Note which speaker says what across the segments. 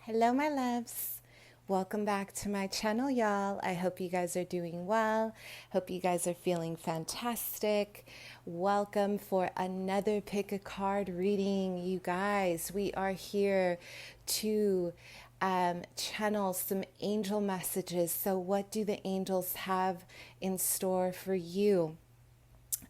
Speaker 1: Hello, my loves. Welcome back to my channel, y'all. I hope you guys are doing well. Hope you guys are feeling fantastic. Welcome for another pick a card reading, you guys. We are here to channel some angel messages. So, what do the angels have in store for you?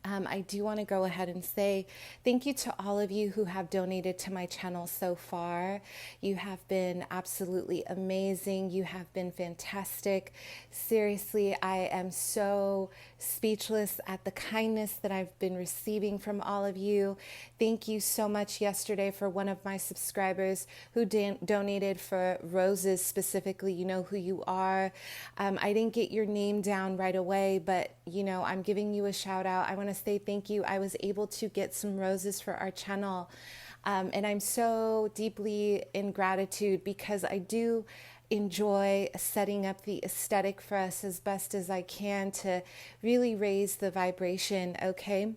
Speaker 1: I do want to go ahead and say thank you to all of you who have donated to my channel so far. You have been absolutely amazing. You have been fantastic. Seriously, I am so speechless at the kindness that I've been receiving from all of you. Thank you so much yesterday for one of my subscribers who donated for roses specifically. You know who you are. I didn't get your name down right away, but I'm giving you a shout out. I want to say thank you. I was able to get some roses for our channel. And I'm so deeply in gratitude because I do enjoy setting up the aesthetic for us as best as I can to really raise the vibration, okay?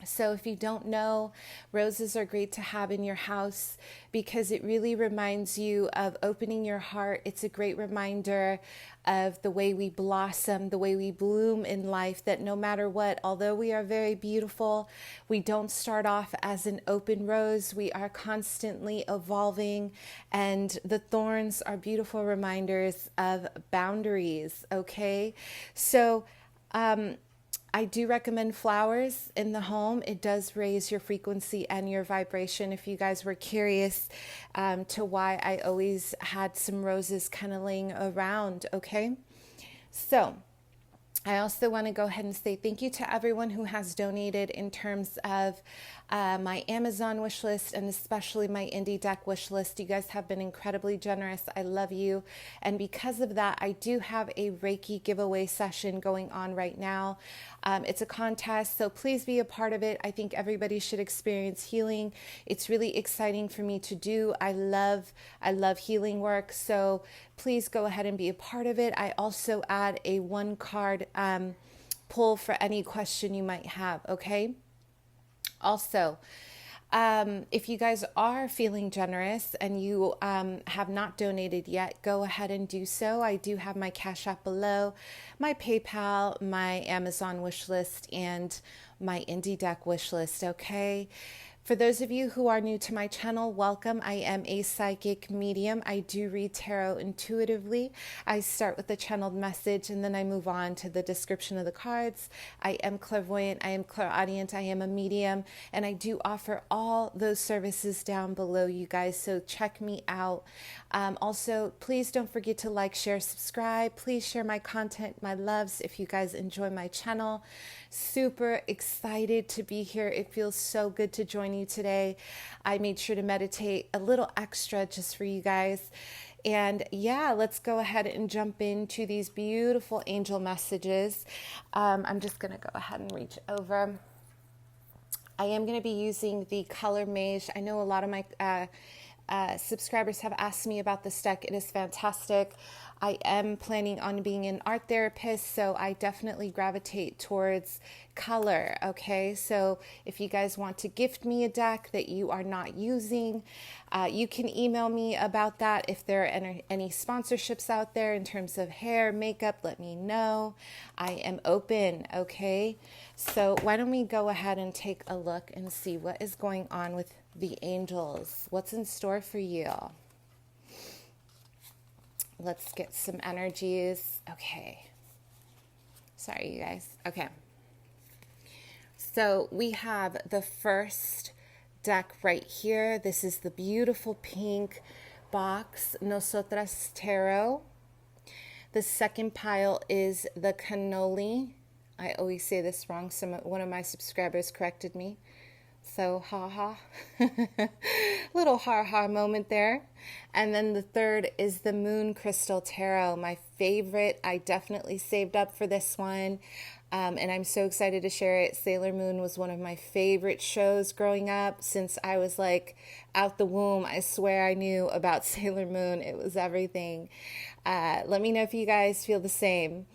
Speaker 1: So if you don't know, roses are great to have in your house because it really reminds you of opening your heart. It's a great reminder of the way we blossom, the way we bloom in life, that no matter what, although we are very beautiful, we don't start off as an open rose. We are constantly evolving, and the thorns are beautiful reminders of boundaries, okay? So, I do recommend flowers in the home. It does raise your frequency and your vibration. If you guys were curious to why I always had some roses kind of laying around, okay? So I also want to go ahead and say thank you to everyone who has donated in terms of my Amazon wish list and especially my indie deck wish list. You guys have been incredibly generous. I love you. And because of that, I do have a Reiki giveaway session going on right now. It's a contest, so please be a part of it. I think everybody should experience healing. It's really exciting for me to do. I love healing work, so please go ahead and be a part of it. I also add a one card pull for any question you might have, okay? Also, if you guys are feeling generous and you have not donated yet, go ahead and do so. I do have my Cash App below, my PayPal, my Amazon wish list, and my Indie Deck wish list, okay? For those of you who are new to my channel, welcome. I am a psychic medium. I do read tarot intuitively. I start with the channeled message and then I move on to the description of the cards. I am clairvoyant, I am clairaudient, I am a medium, and I do offer all those services down below, you guys, so check me out. Also, please don't forget to like, share, subscribe. Please share my content, my loves, if you guys enjoy my channel. Super excited to be here. It feels so good to join you today. I made sure to meditate a little extra just for you guys. And yeah, let's go ahead and jump into these beautiful angel messages. I'm just going to go ahead and reach over. I am going to be using the Color Mage. I know a lot of my subscribers have asked me about this deck. It is fantastic. I am planning on being an art therapist, so I definitely gravitate towards color, okay? So if you guys want to gift me a deck that you are not using, you can email me about that. If there are any sponsorships out there in terms of hair, makeup, let me know. I am open, okay? So why don't we go ahead and take a look and see what is going on with the angels. What's in store for you? Let's get some energies. Okay. Sorry, you guys. Okay. So we have the first deck right here. This is the beautiful pink box, Nosotras Tarot. The second pile is the cannoli. I always say this wrong. One of my subscribers corrected me. So, ha-ha. Little ha-ha moment there. And then the third is the Moon Crystal Tarot, my favorite. I definitely saved up for this one. And I'm so excited to share it. Sailor Moon was one of my favorite shows growing up. Since I was like out the womb, I swear I knew about Sailor Moon. It was everything. Let me know if you guys feel the same.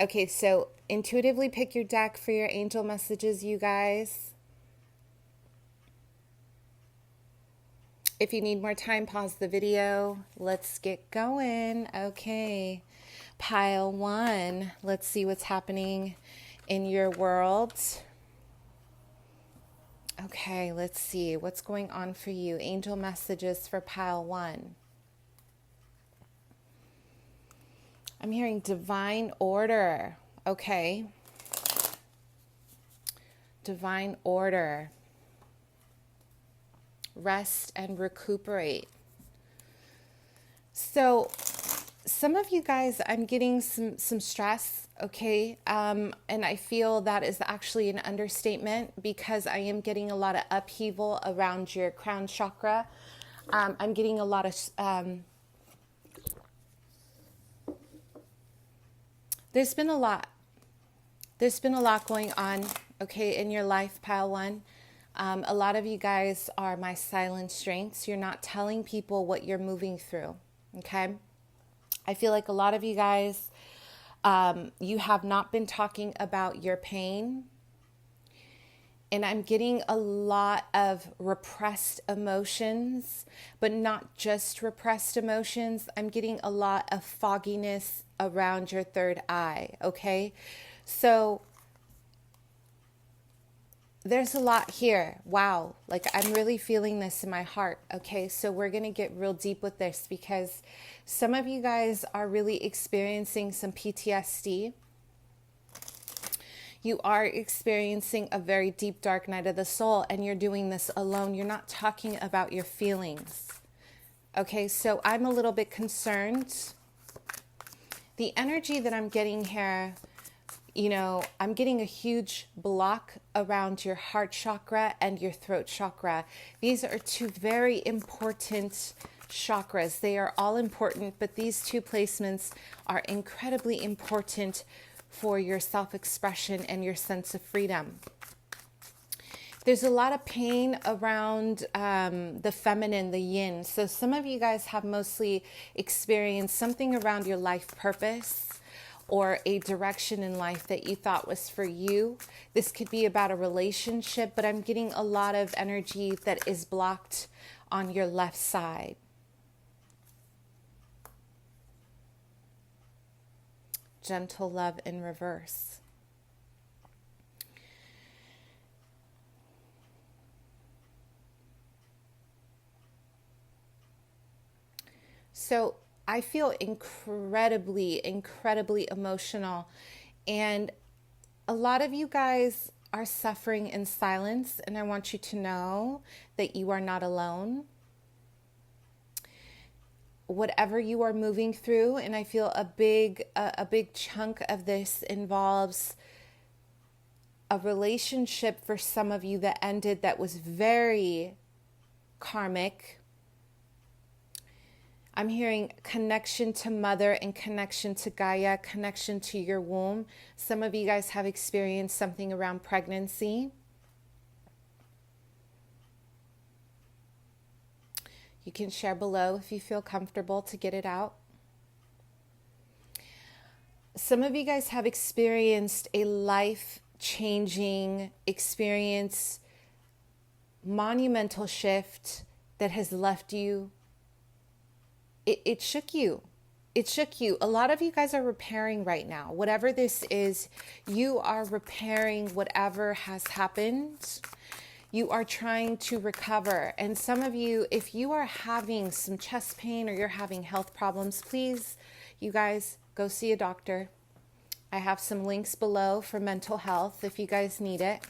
Speaker 1: Okay, so intuitively pick your deck for your angel messages, you guys. If you need more time, pause the video. Let's get going. Okay. Pile 1. Let's see what's happening in your world. Okay, let's see what's going on for you. Angel messages for pile 1. I'm hearing divine order. Okay. Divine order. Rest and recuperate. So some of you guys, I'm getting some stress, okay? And I feel that is actually an understatement because I am getting a lot of upheaval around your crown chakra. I'm getting a lot of... There's been a lot going on, okay, in your life, pile 1. A lot of you guys are my silent strengths. You're not telling people what you're moving through, okay? I feel like a lot of you guys, you have not been talking about your pain. And I'm getting a lot of repressed emotions, but not just repressed emotions. I'm getting a lot of fogginess around your third eye, okay? So there's a lot here. Wow. Like I'm really feeling this in my heart. Okay. So we're going to get real deep with this because some of you guys are really experiencing some PTSD. You are experiencing a very deep, dark night of the soul, and you're doing this alone. You're not talking about your feelings. Okay. So I'm a little bit concerned. The energy that I'm getting here, you know, I'm getting a huge block around your heart chakra and your throat chakra. These are two very important chakras. They are all important, but these two placements are incredibly important for your self-expression and your sense of freedom. There's a lot of pain around the feminine, the yin. So some of you guys have mostly experienced something around your life purpose or a direction in life that you thought was for you. This could be about a relationship, but I'm getting a lot of energy that is blocked on your left side. Gentle love in reverse. So I feel incredibly emotional. And a lot of you guys are suffering in silence. And I want you to know that you are not alone. Whatever you are moving through, and I feel a big chunk of this involves a relationship for some of you that ended that was very karmic. I'm hearing connection to mother and connection to Gaia, connection to your womb. Some of you guys have experienced something around pregnancy. You can share below if you feel comfortable to get it out. Some of you guys have experienced a life-changing experience, monumental shift that has left you. It shook you. It shook you. A lot of you guys are repairing right now. Whatever this is, you are repairing whatever has happened. You are trying to recover. And some of you, if you are having some chest pain or you're having health problems, please, you guys, go see a doctor. I have some links below for mental health if you guys need it.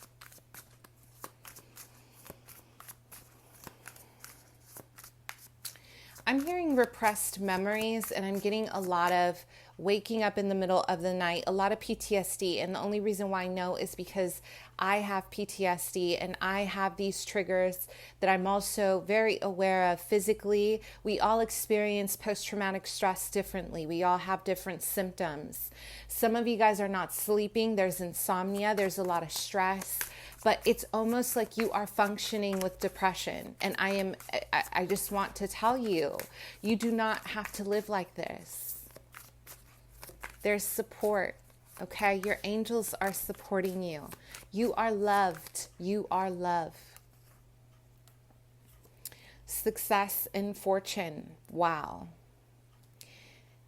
Speaker 1: I'm hearing repressed memories, and I'm getting a lot of waking up in the middle of the night, a lot of PTSD. And the only reason why I know is because I have PTSD and I have these triggers that I'm also very aware of physically. We all experience post-traumatic stress differently. We all have different symptoms. Some of you guys are not sleeping. There's insomnia. There's a lot of stress. But it's almost like you are functioning with depression. And I just want to tell you, you do not have to live like this. There's support, okay? Your angels are supporting you. You are loved. You are love. success and fortune. Wow.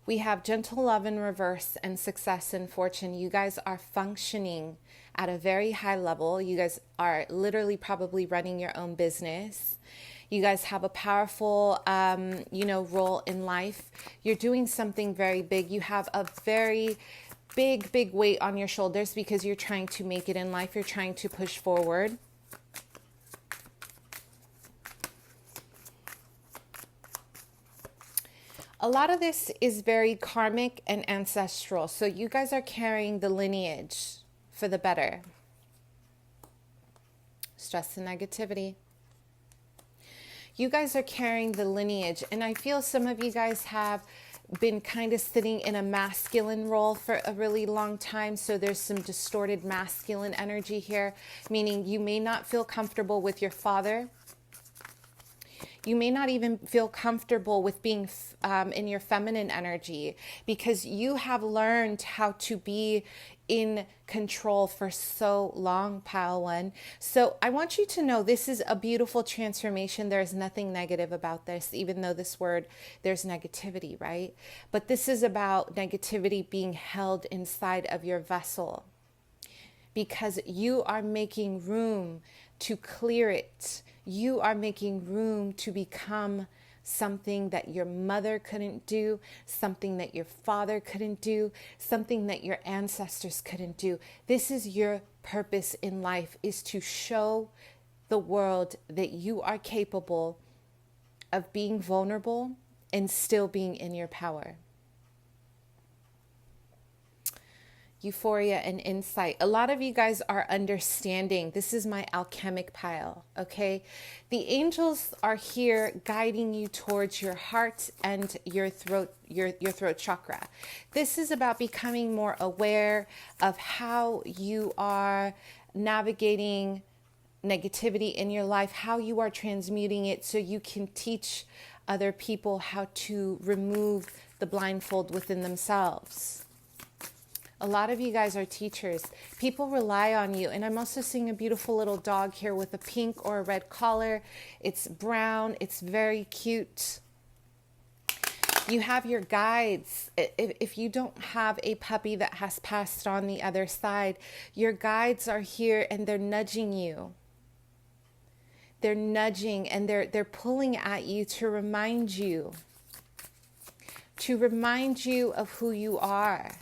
Speaker 1: We have gentle love in reverse and success and fortune. You guys are functioning at a very high level. You guys are literally probably running your own business. You guys have a powerful, role in life. You're doing something very big. You have a very big weight on your shoulders because you're trying to make it in life. You're trying to push forward. A lot of this is very karmic and ancestral. So you guys are carrying the lineage for the better. Stress and negativity. You guys are carrying the lineage. And I feel some of you guys have been kind of sitting in a masculine role for a really long time. So there's some distorted masculine energy here, meaning you may not feel comfortable with your father. You may not even feel comfortable with being in your feminine energy because you have learned how to be in control for so long, pile one. So I want you to know this is a beautiful transformation. There's nothing negative about this, even though this word, there's negativity, right? But this is about negativity being held inside of your vessel because you are making room to clear it. You are making room to become something that your mother couldn't do, something that your father couldn't do, something that your ancestors couldn't do. This is your purpose in life, is to show the world that you are capable of being vulnerable and still being in your power. Euphoria and insight. A lot of you guys are understanding. This is my alchemic pile, okay? The angels are here guiding you towards your heart and your throat, your throat chakra. This is about becoming more aware of how you are navigating negativity in your life, how you are transmuting it so you can teach other people how to remove the blindfold within themselves. A lot of you guys are teachers. People rely on you. And I'm also seeing a beautiful little dog here with a pink or a red collar. It's brown. It's very cute. You have your guides. If you don't have a puppy that has passed on the other side, your guides are here and they're nudging you. They're nudging and they're pulling at you to remind you of who you are.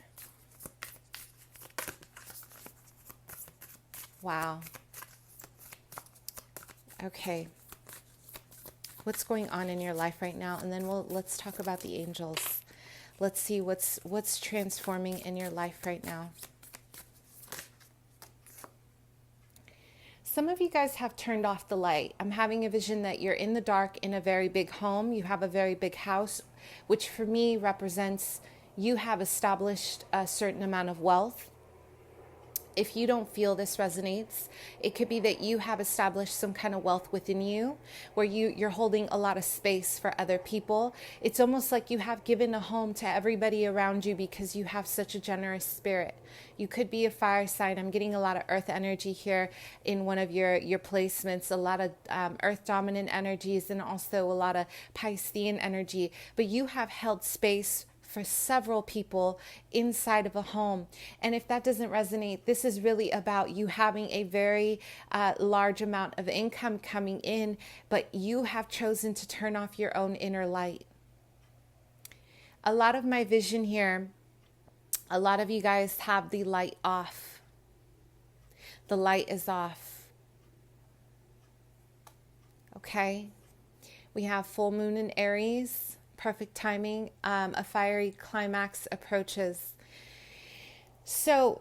Speaker 1: Wow. Okay. What's going on in your life right now? And then let's talk about the angels. Let's see what's transforming in your life right now. Some of you guys have turned off the light. I'm having a vision that you're in the dark in a very big home. You have a very big house, which for me represents you have established a certain amount of wealth. If you don't feel this resonates, it could be that you have established some kind of wealth within you where you're holding a lot of space for other people. It's almost like you have given a home to everybody around you because you have such a generous spirit. You could be a fire sign. I'm getting a lot of earth energy here in one of your placements, a lot of earth dominant energies and also a lot of Piscean energy. But you have held space for several people inside of a home. And if that doesn't resonate, this is really about you having a very large amount of income coming in, but you have chosen to turn off your own inner light. A lot of my vision here, a lot of you guys have the light off. The light is off. Okay? We have full moon in Aries. Perfect timing. A fiery climax approaches. So,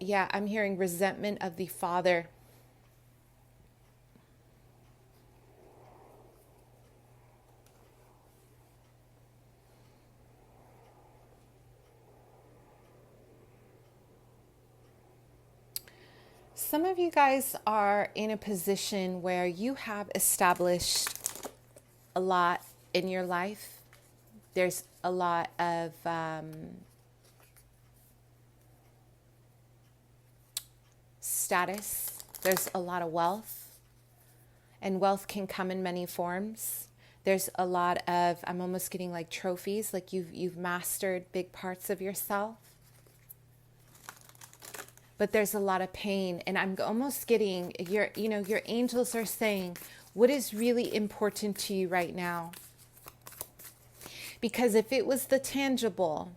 Speaker 1: yeah, I'm hearing resentment of the father. Some of you guys are in a position where you have established a lot in your life. There's a lot of status. There's a lot of wealth, and wealth can come in many forms. There's a lot of, I'm almost getting like trophies, like you've mastered big parts of yourself. But there's a lot of pain, and I'm almost getting your angels are saying, what is really important to you right now? Because if it was the tangible,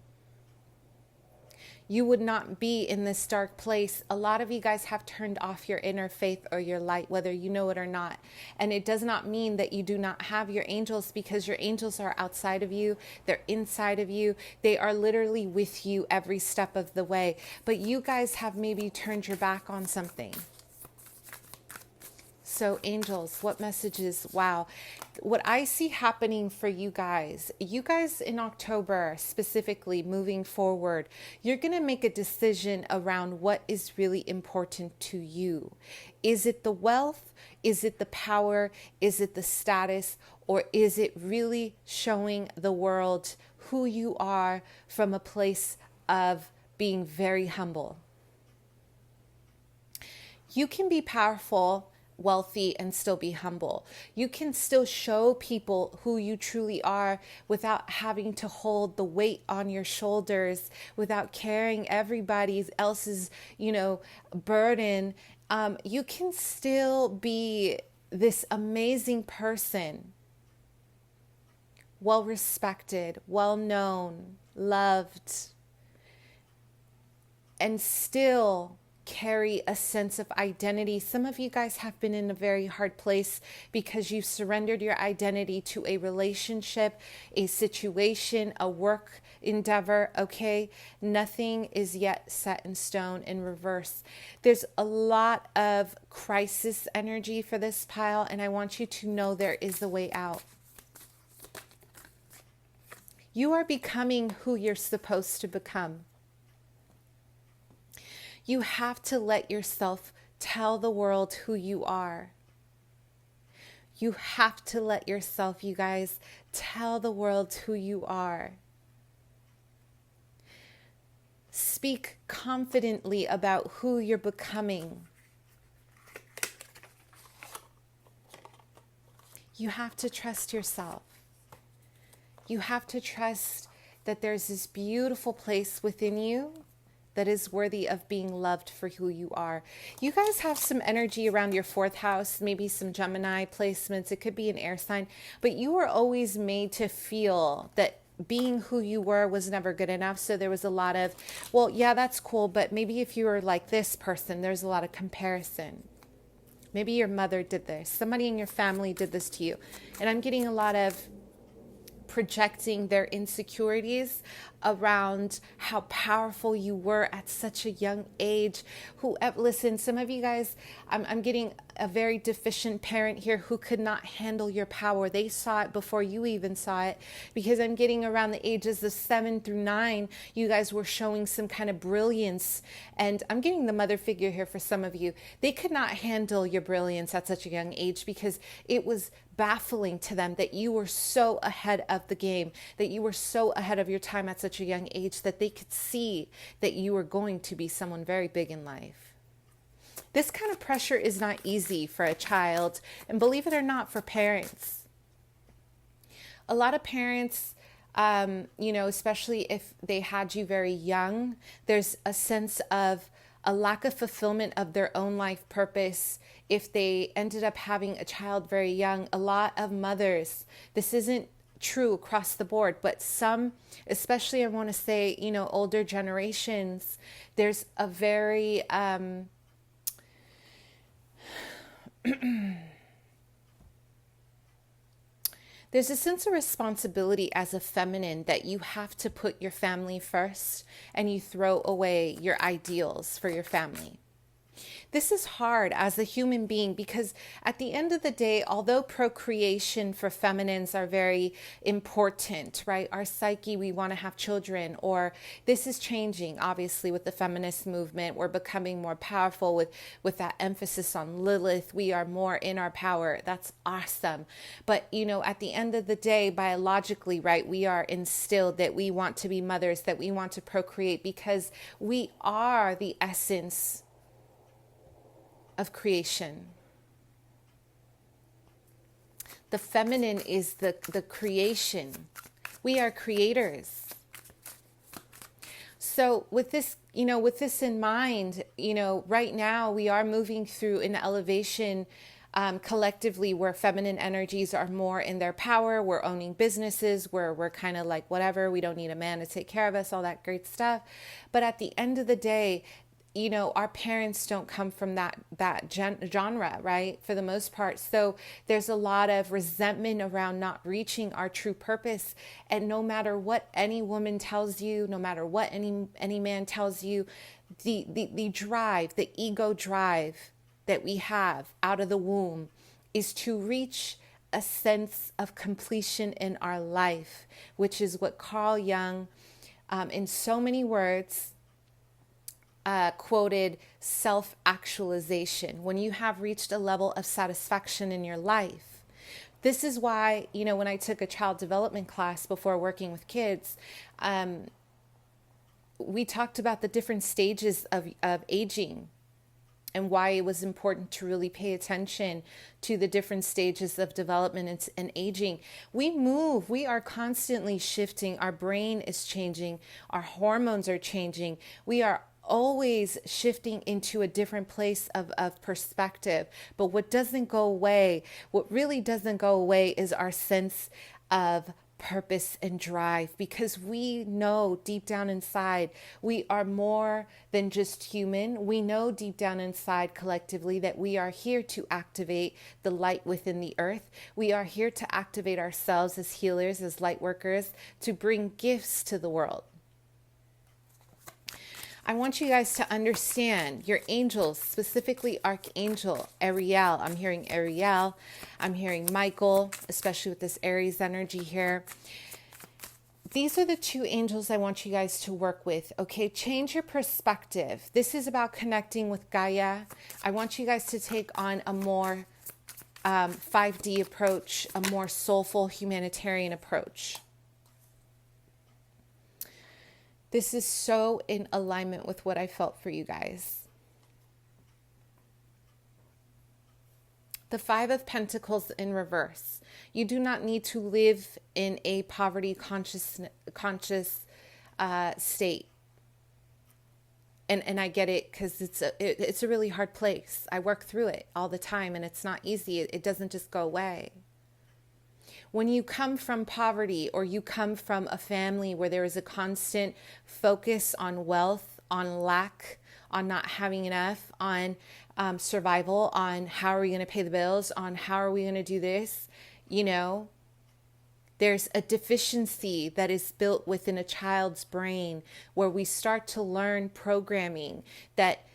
Speaker 1: you would not be in this dark place. A lot of you guys have turned off your inner faith or your light, whether you know it or not. And it does not mean that you do not have your angels, because your angels are outside of you. They're inside of you. They are literally with you every step of the way. But you guys have maybe turned your back on something. So angels, what messages? Wow. What I see happening for you guys in October, specifically moving forward, you're going to make a decision around what is really important to you. Is it the wealth? Is it the power? Is it the status? Or is it really showing the world who you are from a place of being very humble? You can be powerful, wealthy, and still be humble. You can still show people who you truly are without having to hold the weight on your shoulders, without carrying everybody else's, burden. You can still be this amazing person, well respected, well known, loved, and still carry a sense of identity. Some of you guys have been in a very hard place because you surrendered your identity to a relationship, a situation, a work endeavor, okay? Nothing is yet set in stone in reverse. There's a lot of crisis energy for this pile, and I want you to know there is a way out. You are becoming who you're supposed to become. You have to let yourself tell the world who you are. You have to let yourself, you guys, tell the world who you are. Speak confidently about who you're becoming. You have to trust yourself. You have to trust that there's this beautiful place within you that is worthy of being loved for who you are. You guys have some energy around your fourth house, maybe some Gemini placements. It could be an air sign, but you were always made to feel that being who you were was never good enough. So there was a lot of, well, yeah, that's cool, but maybe if you were like this person, there's a lot of comparison. Maybe your mother did this. Somebody in your family did this to you. And I'm getting a lot of projecting their insecurities around how powerful you were at such a young age. Listen, some of you guys, I'm getting a very deficient parent here who could not handle your power. They saw it before you even saw it, because I'm getting around the ages of 7 through 9, you guys were showing some kind of brilliance. And I'm getting the mother figure here for some of you. They could not handle your brilliance at such a young age because it was baffling to them that you were so ahead of the game, that you were so ahead of your time at such a young age, that they could see that you were going to be someone very big in life. This kind of pressure is not easy for a child, and believe it or not, for parents. A lot of parents, especially if they had you very young, there's a sense of a lack of fulfillment of their own life purpose if they ended up having a child very young. A lot of mothers, this isn't true across the board, but some, especially I want to say, older generations, there's a very, there's a sense of responsibility as a feminine that you have to put your family first and you throw away your ideals for your family. This is hard as a human being because at the end of the day, although procreation for feminines are very important, right? Our psyche, we want to have children, or this is changing, obviously, with the feminist movement. We're becoming more powerful with that emphasis on Lilith. We are more in our power. That's awesome. But, at the end of the day, biologically, right, we are instilled that we want to be mothers, that we want to procreate because we are the essence of creation. The feminine is the creation. We are creators. So with this, with this in mind, right now we are moving through an elevation collectively where feminine energies are more in their power. We're owning businesses where we're kind of like, whatever, we don't need a man to take care of us, all that great stuff. But at the end of the day, our parents don't come from that genre, right? For the most part. So there's a lot of resentment around not reaching our true purpose. And no matter what any woman tells you, no matter what any man tells you, the drive, the ego drive that we have out of the womb is to reach a sense of completion in our life, which is what Carl Jung, in so many words, quoted self-actualization. When you have reached a level of satisfaction in your life. This is why, when I took a child development class before working with kids, we talked about the different stages of aging and why it was important to really pay attention to the different stages of development and aging. We move, we are constantly shifting. Our brain is changing. Our hormones are changing. We are always shifting into a different place of perspective. But what really doesn't go away is our sense of purpose and drive, because we know deep down inside we are more than just human. We know deep down inside collectively that we are here to activate the light within the earth. We are here to activate ourselves as healers, as light workers, to bring gifts to the world. I want you guys to understand your angels, specifically Archangel Ariel. I'm hearing Ariel. I'm hearing Michael, especially with this Aries energy here. These are the two angels I want you guys to work with. Okay, change your perspective. This is about connecting with Gaia. I want you guys to take on a more 5D approach, a more soulful humanitarian approach. This is so in alignment with what I felt for you guys. The Five of Pentacles in reverse. You do not need to live in a poverty conscious state. And I get it, because it's a really hard place. I work through it all the time, and it's not easy. It doesn't just go away. When you come from poverty, or you come from a family where there is a constant focus on wealth, on lack, on not having enough, on survival, on how are we going to pay the bills, on how are we going to do this, there's a deficiency that is built within a child's brain where we start to learn programming that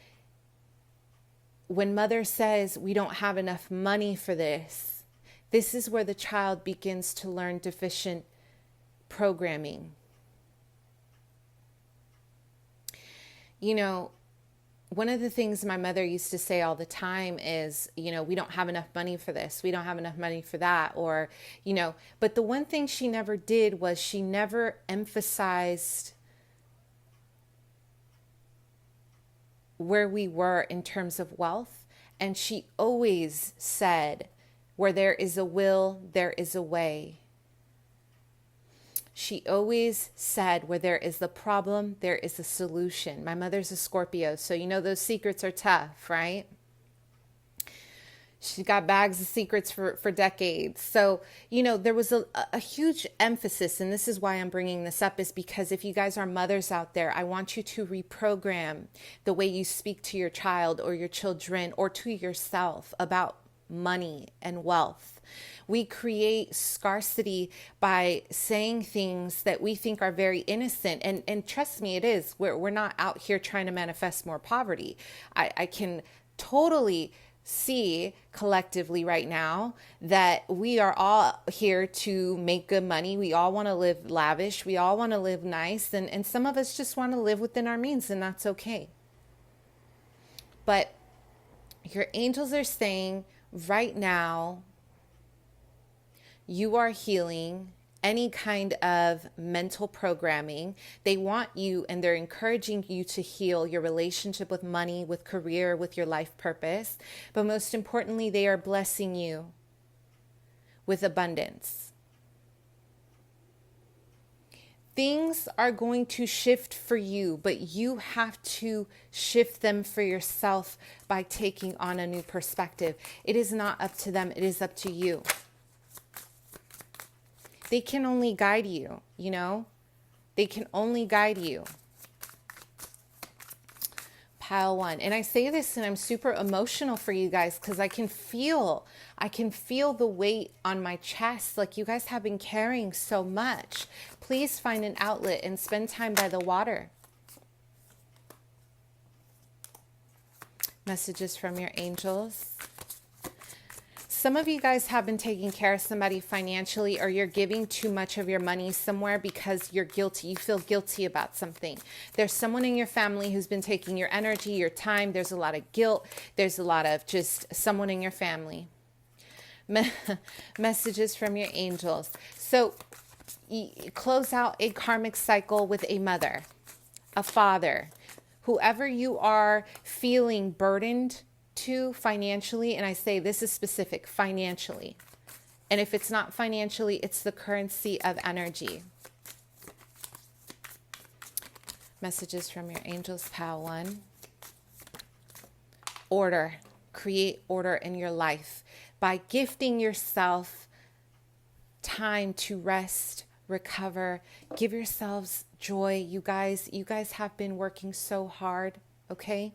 Speaker 1: when mother says we don't have enough money for this, this is where the child begins to learn deficient programming. One of the things my mother used to say all the time is, we don't have enough money for this. We don't have enough money for that. Or, but the one thing she never did was she never emphasized where we were in terms of wealth. And she always said, where there is a will, there is a way. She always said, where there is the problem, there is a solution. My mother's a Scorpio, so those secrets are tough, right? She got bags of secrets for decades. So, there was a huge emphasis, and this is why I'm bringing this up, is because if you guys are mothers out there, I want you to reprogram the way you speak to your child or your children or to yourself about money and wealth. We create scarcity by saying things that we think are very innocent. And trust me, it is. We're not out here trying to manifest more poverty. I can totally see collectively right now that we are all here to make good money. We all want to live lavish. We all want to live nice. And some of us just want to live within our means, and that's okay. But your angels are saying, right now, you are healing any kind of mental programming. They want you and they're encouraging you to heal your relationship with money, with career, with your life purpose. But most importantly, they are blessing you with abundance. Things are going to shift for you, but you have to shift them for yourself by taking on a new perspective. It is not up to them. It is up to you. They can only guide you, you know? They can only guide you. Pile 1. And I say this and I'm super emotional for you guys because I can feel the weight on my chest. Like, you guys have been carrying so much. Please find an outlet and spend time by the water. Messages from your angels. Some of you guys have been taking care of somebody financially, or you're giving too much of your money somewhere because you're guilty. You feel guilty about something. There's someone in your family who's been taking your energy, your time. There's a lot of guilt. There's a lot of just someone in your family. Messages from your angels. So close out a karmic cycle with a mother, a father, whoever you are feeling burdened to financially, and I say this is specific, financially. And if it's not financially, it's the currency of energy. Messages from your angels, pile 1. Order. Create order in your life by gifting yourself time to rest, recover, give yourselves joy. You guys have been working so hard, okay?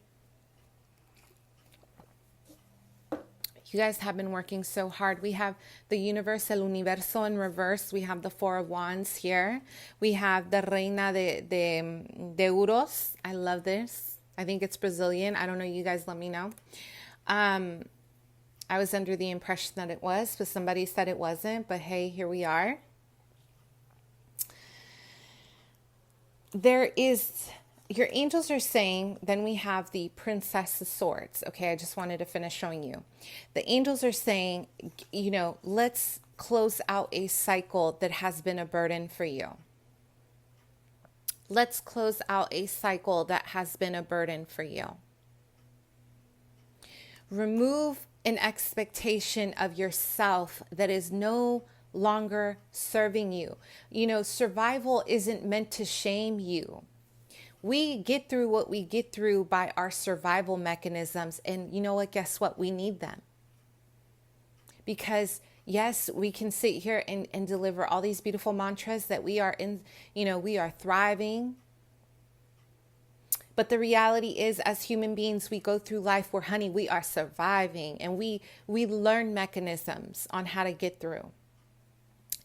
Speaker 1: You guys have been working so hard. We have the universe, el universo in reverse. We have the 4 of Wands here. We have the Reina de Ouros. I love this. I think it's Brazilian. I don't know. You guys let me know. I was under the impression that it was, but somebody said it wasn't. But hey, here we are. Your angels are saying, then we have the Princess of Swords. Okay, I just wanted to finish showing you. The angels are saying, you know, let's close out a cycle that has been a burden for you. Let's close out a cycle that has been a burden for you. Remove an expectation of yourself that is no longer serving you. You know, survival isn't meant to shame you. We get through what we get through by our survival mechanisms. And you know what? Guess what? We need them. Because yes, we can sit here and deliver all these beautiful mantras that we are in, you know, we are thriving. But the reality is, as human beings, we go through life where, honey, we are surviving, and we learn mechanisms on how to get through.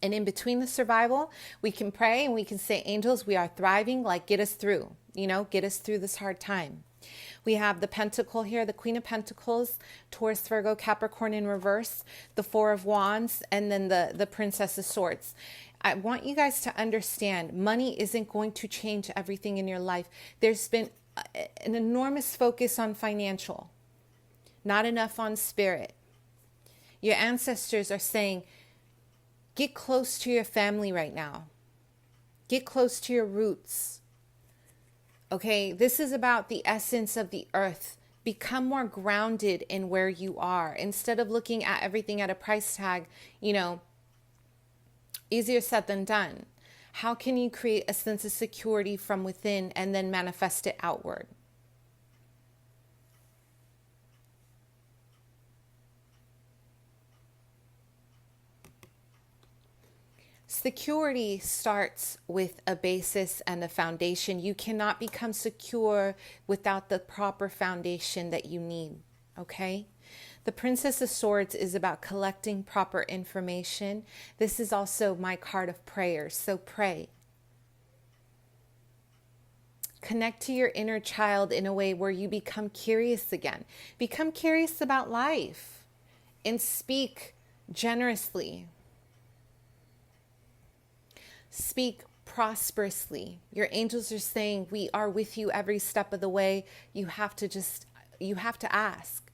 Speaker 1: And in between the survival, we can pray and we can say, angels, we are thriving, like get us through, you know, get us through this hard time. We have the Pentacle here, the Queen of Pentacles, Taurus, Virgo, Capricorn in reverse, the 4 of Wands, and then the Princess of Swords. I want you guys to understand, money isn't going to change everything in your life. There's been an enormous focus on financial, not enough on spirit. Your ancestors are saying, get close to your family right now. Get close to your roots. Okay, this is about the essence of the earth. Become more grounded in where you are. Instead of looking at everything at a price tag, you know, easier said than done. How can you create a sense of security from within and then manifest it outward? Security starts with a basis and a foundation. You cannot become secure without the proper foundation that you need, okay? The Princess of Swords is about collecting proper information. This is also my card of prayers, so pray. Connect to your inner child in a way where you become curious again. Become curious about life and speak generously. Speak prosperously. Your angels are saying, we are with you every step of the way. You have to ask.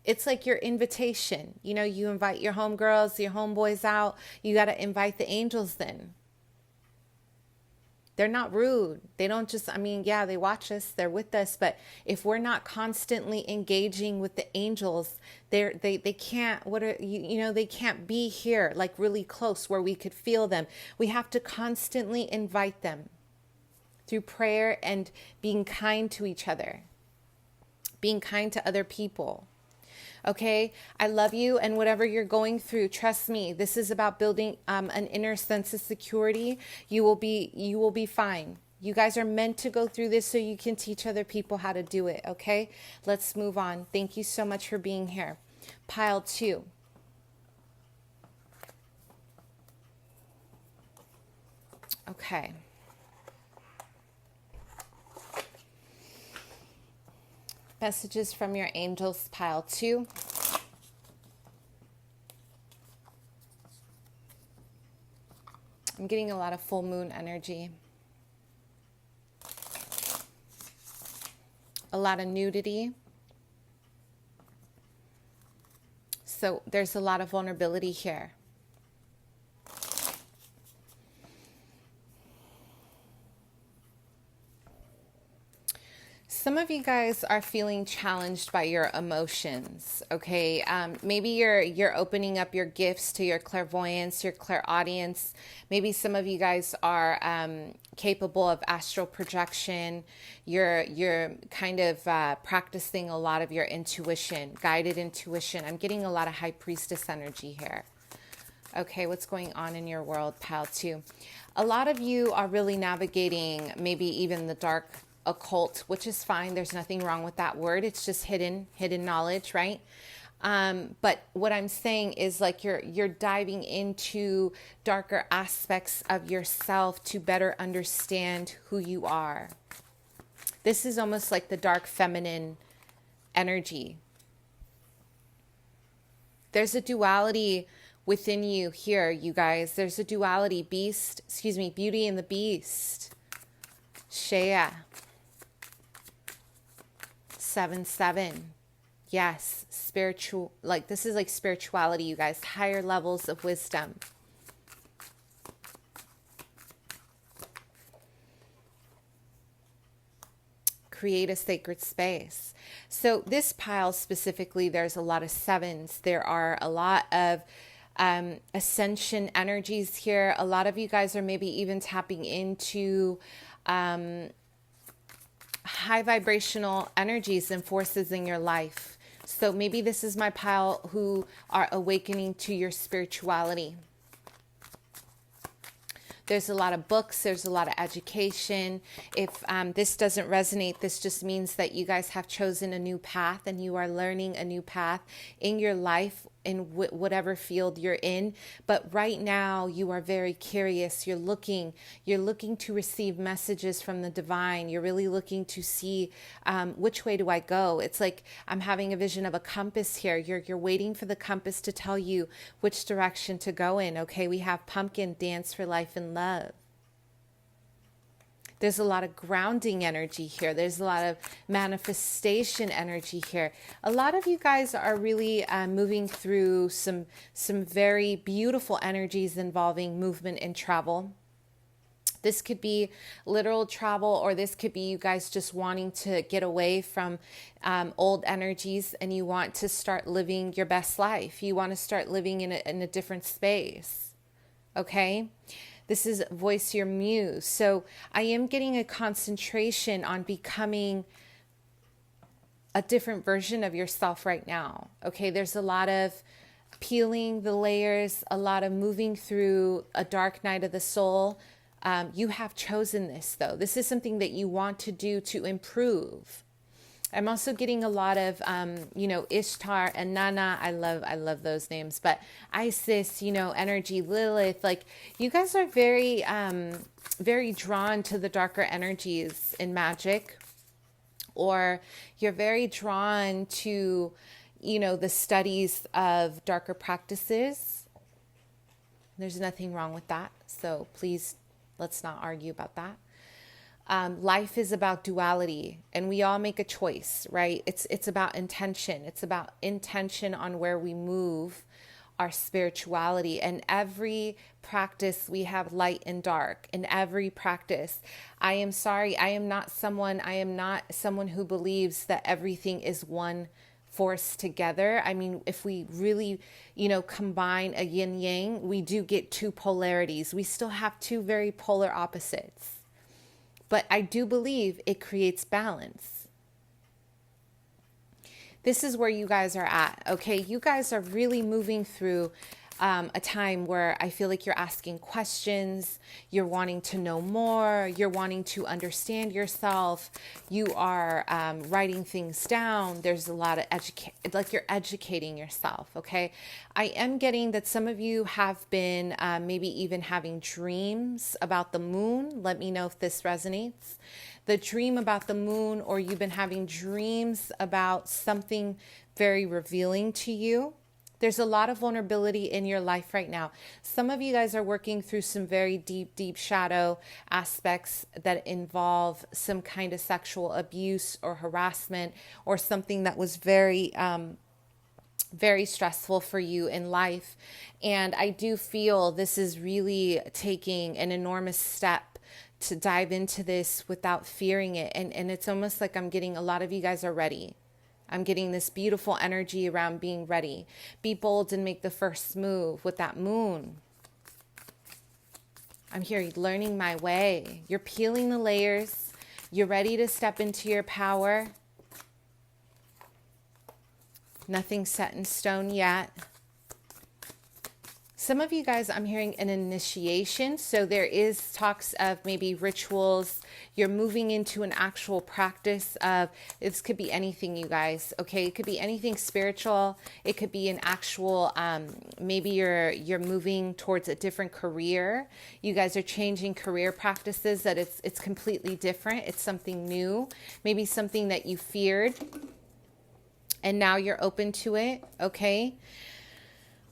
Speaker 1: It's like your invitation. You know, you invite your homegirls, your homeboys out. You got to invite the angels then. They're not rude. They don't just, I mean, yeah, they watch us, they're with us, but if we're not constantly engaging with the angels, they can't, they can't be here like really close where we could feel them. We have to constantly invite them through prayer and being kind to each other, being kind to other people. Okay, I love you, and whatever you're going through, trust me, this is about building an inner sense of security. You will be fine. You guys are meant to go through this so you can teach other people how to do it. Okay, let's move on. Thank you so much for being here. Pile 2. Okay. Messages from your angels, pile 2. I'm getting a lot of full moon energy. A lot of nudity. So there's a lot of vulnerability here. Some of you guys are feeling challenged by your emotions, okay? Maybe you're opening up your gifts to your clairvoyance, your clairaudience. Maybe some of you guys are capable of astral projection. You're kind of practicing a lot of your intuition, guided intuition. I'm getting a lot of high priestess energy here. Okay, what's going on in your world, pile 2? A lot of you are really navigating maybe even the dark occult, which is fine. There's nothing wrong with that word. It's just hidden knowledge, right? But what I'm saying is like you're diving into darker aspects of yourself to better understand who you are. This is almost like the dark feminine energy. There's a duality within you here, you guys. There's a duality, Beauty and the Beast. Shea. 7-7. Yes, spiritual, like this is like spirituality, you guys, higher levels of wisdom. Create a sacred space. So this pile specifically, there's a lot of 7s. There are a lot of ascension energies here. A lot of you guys are maybe even tapping into high vibrational energies and forces in your life. So maybe this is my pile who are awakening to your spirituality. There's a lot of books. There's a lot of education. If this doesn't resonate, this just means that you guys have chosen a new path and you are learning a new path in your life in whatever field you're in. But right now you are very curious. You're looking to receive messages from the divine. You're really looking to see which way do I go? It's like I'm having a vision of a compass here. You're waiting for the compass to tell you which direction to go in. Okay, we have pumpkin, dance for life and love. There's a lot of grounding energy here. There's a lot of manifestation energy here. A lot of you guys are really moving through some very beautiful energies involving movement and travel. This could be literal travel, or this could be you guys just wanting to get away from old energies and you want to start living your best life. You want to start living in a different space. Okay? This is voice your muse. So I am getting a concentration on becoming a different version of yourself right now. Okay, there's a lot of peeling the layers, a lot of moving through a dark night of the soul. You have chosen this though. This is something that you want to do to improve. I'm also getting a lot of, Ishtar and Nana. I love those names, but Isis, energy, Lilith, like you guys are very, very drawn to the darker energies in magic, or you're very drawn to, the studies of darker practices. There's nothing wrong with that. So please, let's not argue about that. Life is about duality, and we all make a choice, right? It's about intention. It's about intention on where we move our spirituality. And every practice we have light and dark. In every practice, I am not someone who believes that everything is one force together. I mean, if we really, combine a yin yang, we do get two polarities. We still have two very polar opposites. But I do believe it creates balance. This is where you guys are at, okay? You guys are really moving through a time where I feel like you're asking questions, you're wanting to know more, you're wanting to understand yourself, you are writing things down. There's a lot of you're educating yourself, okay? I am getting that some of you have been maybe even having dreams about the moon. Let me know if this resonates. The dream about the moon, or you've been having dreams about something very revealing to you. There's a lot of vulnerability in your life right now. Some of you guys are working through some very deep, deep shadow aspects that involve some kind of sexual abuse or harassment, or something that was very, very stressful for you in life. And I do feel this is really taking an enormous step to dive into this without fearing it. And it's almost like I'm getting a lot of you guys are ready. I'm getting this beautiful energy around being ready. Be bold and make the first move with that moon. I'm here learning my way. You're peeling the layers. You're ready to step into your power. Nothing set in stone yet. Some of you guys, I'm hearing an initiation. So there is talks of maybe rituals. You're moving into an actual practice of, this could be anything, you guys. Okay, it could be anything spiritual. It could be an actual, maybe you're moving towards a different career. You guys are changing career practices, that it's completely different. It's something new, maybe something that you feared, and now you're open to it. Okay.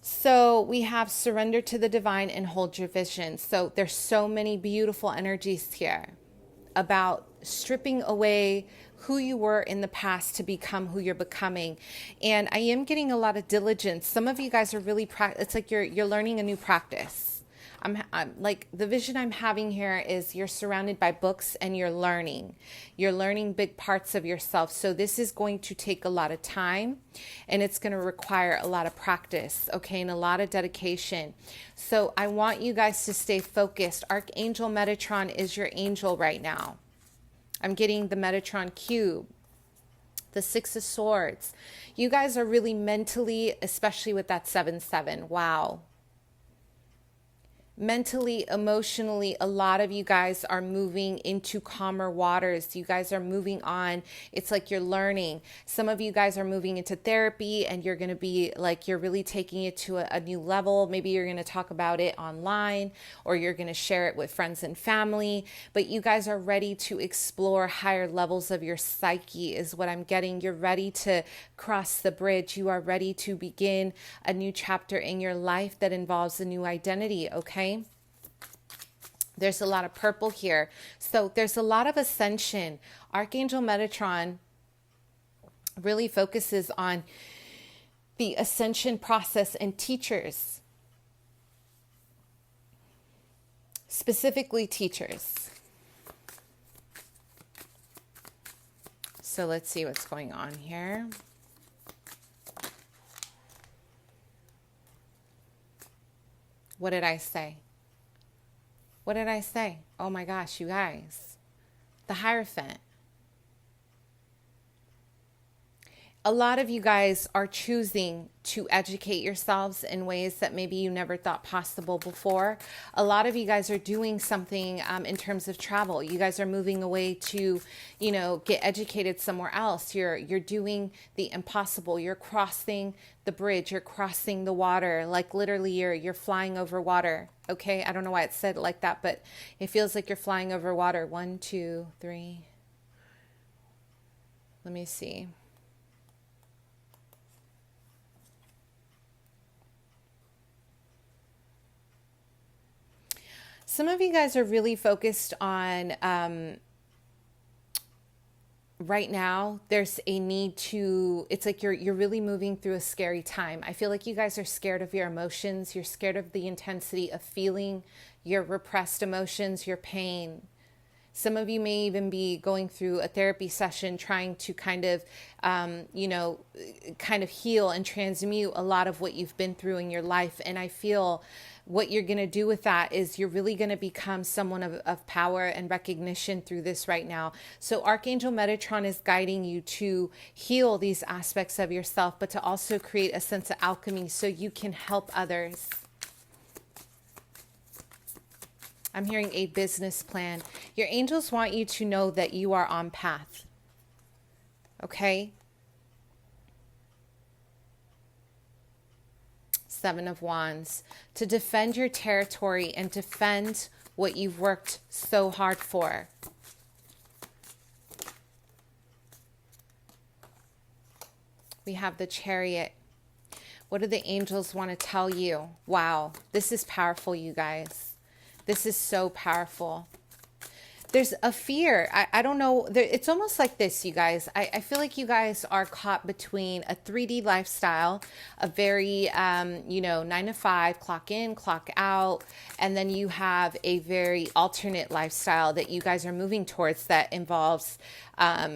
Speaker 1: So we have surrender to the divine and hold your vision. So there's so many beautiful energies here about stripping away who you were in the past to become who you're becoming. And I am getting a lot of diligence. Some of you guys are really, it's like you're learning a new practice. I'm like, the vision I'm having here is you're surrounded by books and you're learning big parts of yourself. So this is going to take a lot of time, and it's going to require a lot of practice, okay, and a lot of dedication. So I want you guys to stay focused. Archangel Metatron is your angel right now. I'm getting the Metatron cube, the Six of Swords. You guys are really mentally, especially with that 7-7. Wow. Mentally, emotionally, a lot of you guys are moving into calmer waters. You guys are moving on. It's like you're learning. Some of you guys are moving into therapy, and you're going to be like, you're really taking it to a new level. Maybe you're going to talk about it online, or you're going to share it with friends and family. But you guys are ready to explore higher levels of your psyche, is what I'm getting. You're ready to cross the bridge. You are ready to begin a new chapter in your life that involves a new identity, okay? There's a lot of purple here. So there's a lot of ascension. Archangel Metatron really focuses on the ascension process and teachers. Specifically teachers. So let's see what's going on here. What did I say? What did I say? Oh my gosh, you guys. The Hierophant. A lot of you guys are choosing to educate yourselves in ways that maybe you never thought possible before. A lot of you guys are doing something in terms of travel. You guys are moving away to, get educated somewhere else. You're doing the impossible. You're crossing the bridge. You're crossing the water. Like literally you're flying over water. Okay. I don't know why it said it like that, but it feels like you're flying over water. 1, 2, 3. Let me see. Some of you guys are really focused on right now there's a need to, it's like you're really moving through a scary time. I feel like you guys are scared of your emotions. You're scared of the intensity of feeling your repressed emotions, your pain. Some of you may even be going through a therapy session trying to kind of, kind of heal and transmute a lot of what you've been through in your life. And I feel what you're going to do with that is you're really going to become someone of power and recognition through this right now. So Archangel Metatron is guiding you to heal these aspects of yourself, but to also create a sense of alchemy so you can help others. I'm hearing a business plan. Your angels want you to know that you are on path. Okay? Seven of Wands. To defend your territory and defend what you've worked so hard for. We have the Chariot. What do the angels want to tell you? Wow, this is powerful, you guys. This is so powerful. There's a fear. I don't know. It's almost like this, you guys. I feel like you guys are caught between a 3D lifestyle, a very, 9 to 5, clock in, clock out. And then you have a very alternate lifestyle that you guys are moving towards that involves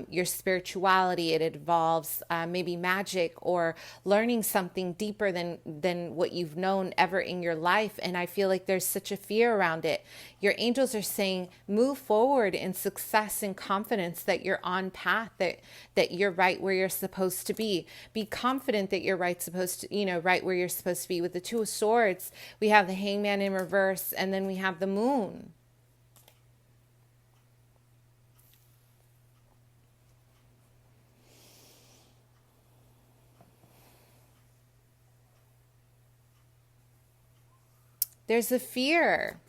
Speaker 1: your spirituality. It involves maybe magic or learning something deeper than what you've known ever in your life. And I feel like there's such a fear around it. Your angels are saying, move forward in success and confidence that you're on path, that you're right where you're supposed to be. Be confident that you're right where you're supposed to be. With the Two of Swords, we have the Hangman in reverse, and then we have the Moon. There's a fear.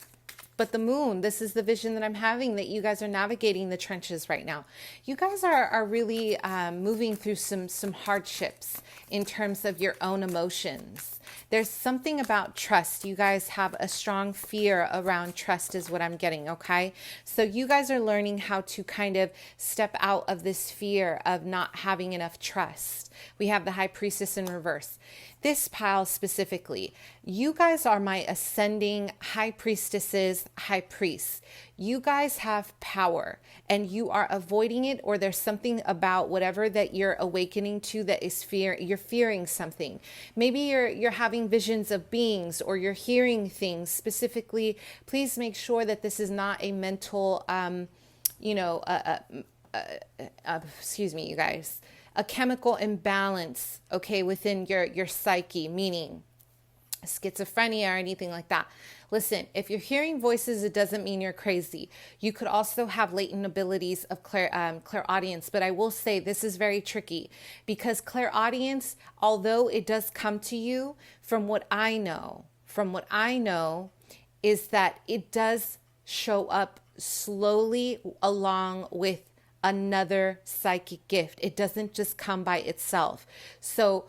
Speaker 1: But the Moon, this is the vision that I'm having, that you guys are navigating the trenches right now. You guys are really moving through some hardships in terms of your own emotions. There's something about trust. You guys have a strong fear around trust is what I'm getting, okay? So you guys are learning how to kind of step out of this fear of not having enough trust. We have the High Priestess in reverse. This pile specifically, you guys are my ascending high priestesses, high priests. You guys have power and you are avoiding it, or there's something about whatever that you're awakening to that is fear. You're fearing something. Maybe you're having visions of beings, or you're hearing things specifically. Please make sure that this is not a mental, excuse me, you guys. A chemical imbalance, okay, within your psyche, meaning schizophrenia or anything like that. Listen, if you're hearing voices, it doesn't mean you're crazy. You could also have latent abilities of clairaudience, but I will say this is very tricky because clairaudience, although it does come to you, from what I know, is that it does show up slowly along with another psychic gift. It doesn't just come by itself. So,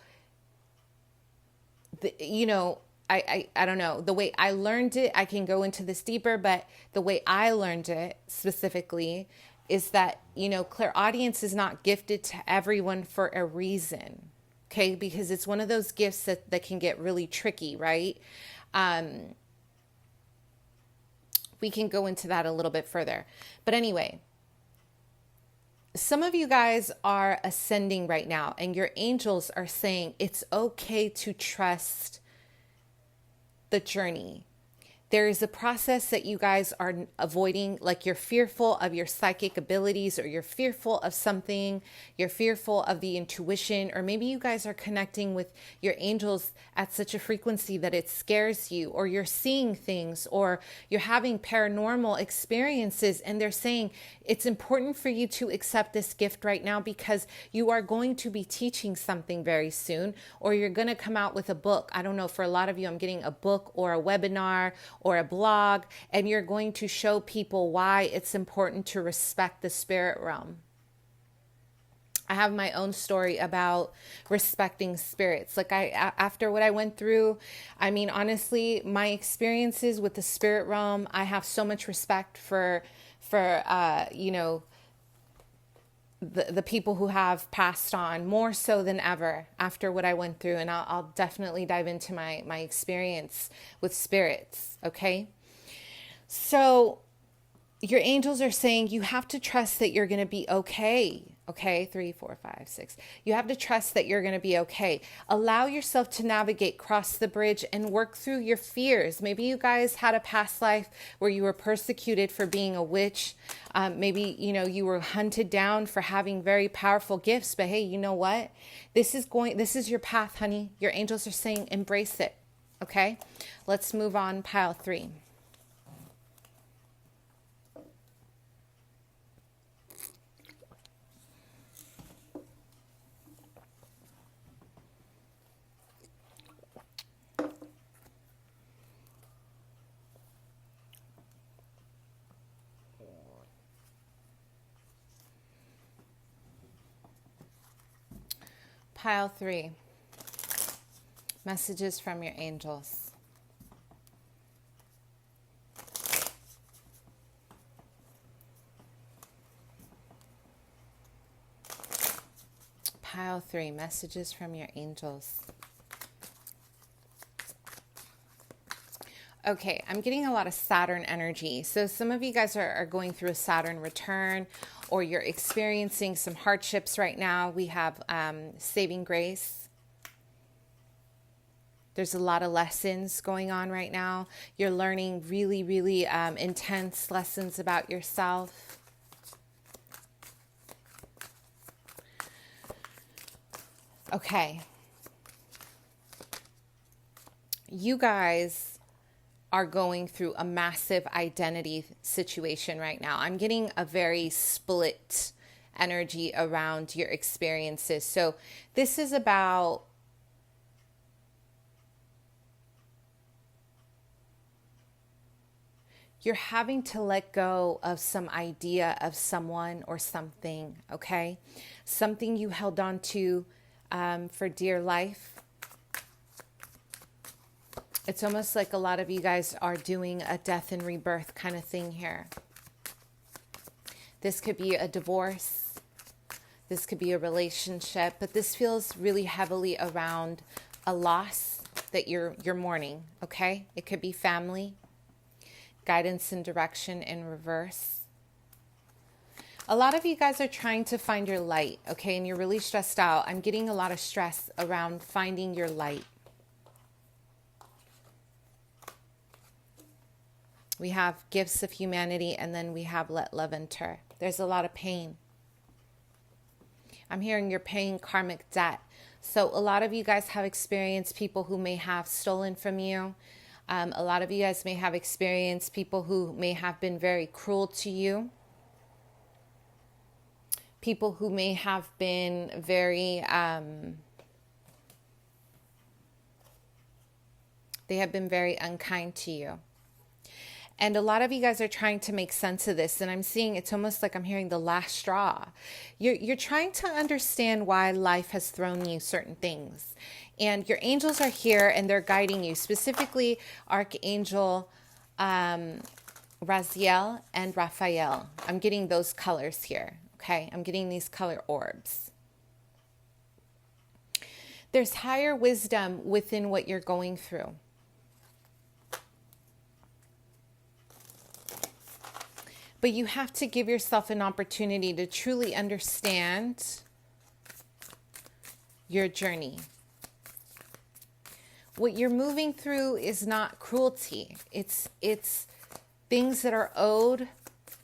Speaker 1: I don't know. The way I learned it, I can go into this deeper, but the way I learned it specifically is that, clairaudience is not gifted to everyone for a reason. Okay. Because it's one of those gifts that can get really tricky, right? We can go into that a little bit further. But anyway, some of you guys are ascending right now, and your angels are saying it's okay to trust the journey. There is a process that you guys are avoiding, like you're fearful of your psychic abilities, or you're fearful of something, you're fearful of the intuition, or maybe you guys are connecting with your angels at such a frequency that it scares you, or you're seeing things, or you're having paranormal experiences, and they're saying it's important for you to accept this gift right now because you are going to be teaching something very soon, or you're going to come out with a book. I don't know, for a lot of you, I'm getting a book or a webinar or a blog, and you're going to show people why it's important to respect the spirit realm. I have my own story about respecting spirits. Like after what I went through, I mean, honestly, my experiences with the spirit realm, I have so much respect for the people who have passed on, more so than ever after what I went through. And I'll definitely dive into my experience with spirits. Okay. So your angels are saying you have to trust that you're going to be okay. Okay. 3, 4, 5, 6. You have to trust that you're going to be okay. Allow yourself to navigate, cross the bridge, and work through your fears. Maybe you guys had a past life where you were persecuted for being a witch. Maybe, you were hunted down for having very powerful gifts, but hey, you know what? This is your path, honey. Your angels are saying, embrace it. Okay. Let's move on. Pile 3. Pile 3, messages from your angels. Pile 3, messages from your angels. Okay, I'm getting a lot of Saturn energy. So some of you guys are going through a Saturn return, or you're experiencing some hardships right now. We have saving grace. There's a lot of lessons going on right now. You're learning really, really intense lessons about yourself. Okay. You guys are going through a massive identity situation right now. I'm getting a very split energy around your experiences. So this is about you're having to let go of some idea of someone or something, okay? Something you held on to for dear life. It's almost like a lot of you guys are doing a death and rebirth kind of thing here. This could be a divorce. This could be a relationship, but this feels really heavily around a loss that you're mourning, okay? It could be family, guidance and direction in reverse. A lot of you guys are trying to find your light, okay? And you're really stressed out. I'm getting a lot of stress around finding your light. We have gifts of humanity, and then we have let love enter. There's a lot of pain. I'm hearing you're paying karmic debt. So a lot of you guys have experienced people who may have stolen from you. A lot of you guys may have experienced people who may have been very cruel to you. People who may have been very, they have been very unkind to you. And a lot of you guys are trying to make sense of this. And I'm seeing, it's almost like I'm hearing the last straw. You're trying to understand why life has thrown you certain things. And your angels are here and they're guiding you. Specifically, Archangel Raziel and Raphael. I'm getting those colors here. Okay, I'm getting these color orbs. There's higher wisdom within what you're going through. But you have to give yourself an opportunity to truly understand your journey. What you're moving through is not cruelty. It's things that are owed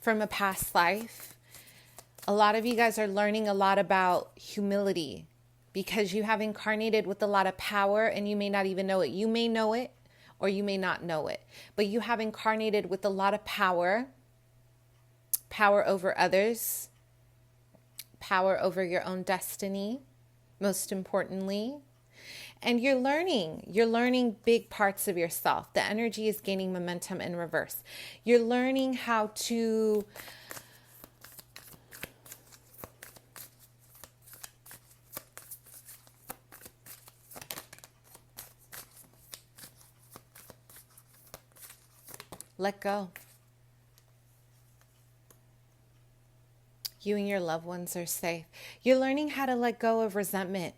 Speaker 1: from a past life. A lot of you guys are learning a lot about humility because you have incarnated with a lot of power and you may not even know it. You may know it or you may not know it, but you have incarnated with a lot of power over others, power over your own destiny, most importantly. And you're learning big parts of yourself. The energy is gaining momentum in reverse. You're learning how to let go. You and your loved ones are safe. You're learning how to let go of resentment.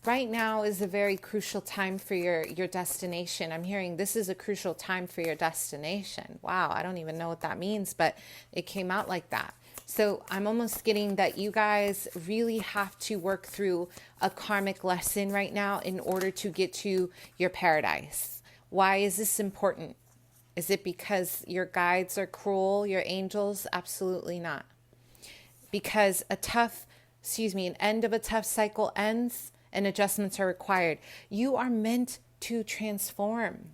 Speaker 1: Right now is a very crucial time for your destination. I'm hearing this is a crucial time for your destination. Wow, I don't even know what that means, but it came out like that. So I'm almost getting that you guys really have to work through a karmic lesson right now in order to get to your paradise. Why is this important? Is it because your guides are cruel, your angels? Absolutely not. Because an end of a tough cycle ends and adjustments are required. You are meant to transform.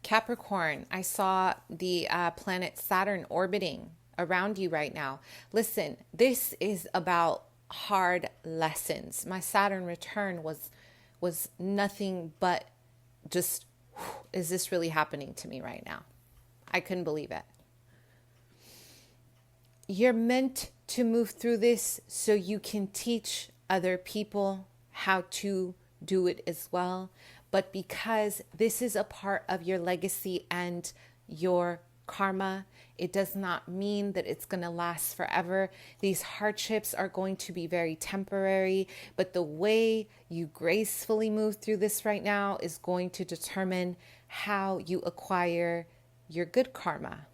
Speaker 1: Capricorn, I saw the planet Saturn orbiting around you right now. Listen, this is about hard lessons. My Saturn return was nothing but just, is this really happening to me right now? I couldn't believe it. You're meant to move through this so you can teach other people how to do it as well. But because this is a part of your legacy and your karma, it does not mean that it's going to last forever. These hardships are going to be very temporary, but the way you gracefully move through this right now is going to determine how you acquire your good karma.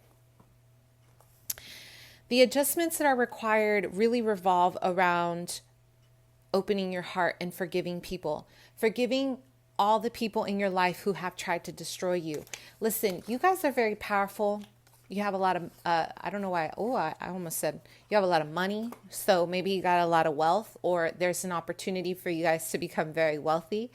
Speaker 1: The adjustments that are required really revolve around opening your heart and forgiving people. Forgiving all the people in your life who have tried to destroy you. Listen, you guys are very powerful. You have a lot of, I don't know why, I almost said you have a lot of money. So maybe you got a lot of wealth, or there's an opportunity for you guys to become very wealthy.